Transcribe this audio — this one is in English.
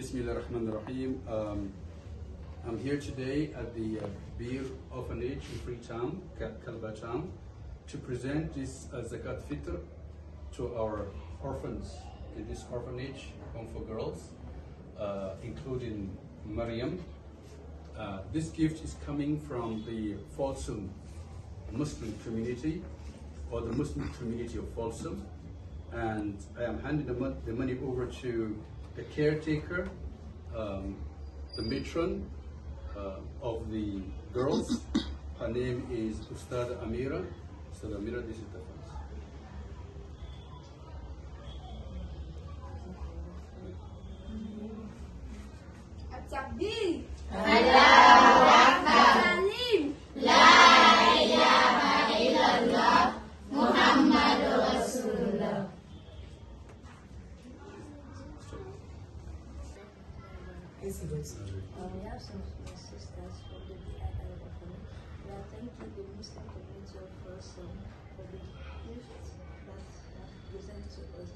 Bismillahirrahmanirrahim. I'm here today at the Bir Orphanage in Freetown, Kalbatown, to present this Zakat Fitr to our orphans in this orphanage, home for girls, including Maryam. This gift is coming from the Folsom Muslim community, or the Muslim community of Folsom, and I am handing the money over to the caretaker, the matron of the girls. Her name is Ustada Amira. Ustada Amira, this is the funds. At-Takbir! Allahu Akbar! Salim! La ilaha illallah Muhammadur Rasulullah. We have some sisters from the DIY orphanage. We are thanking the Muslim community of Folsom for the gift that have presented to us.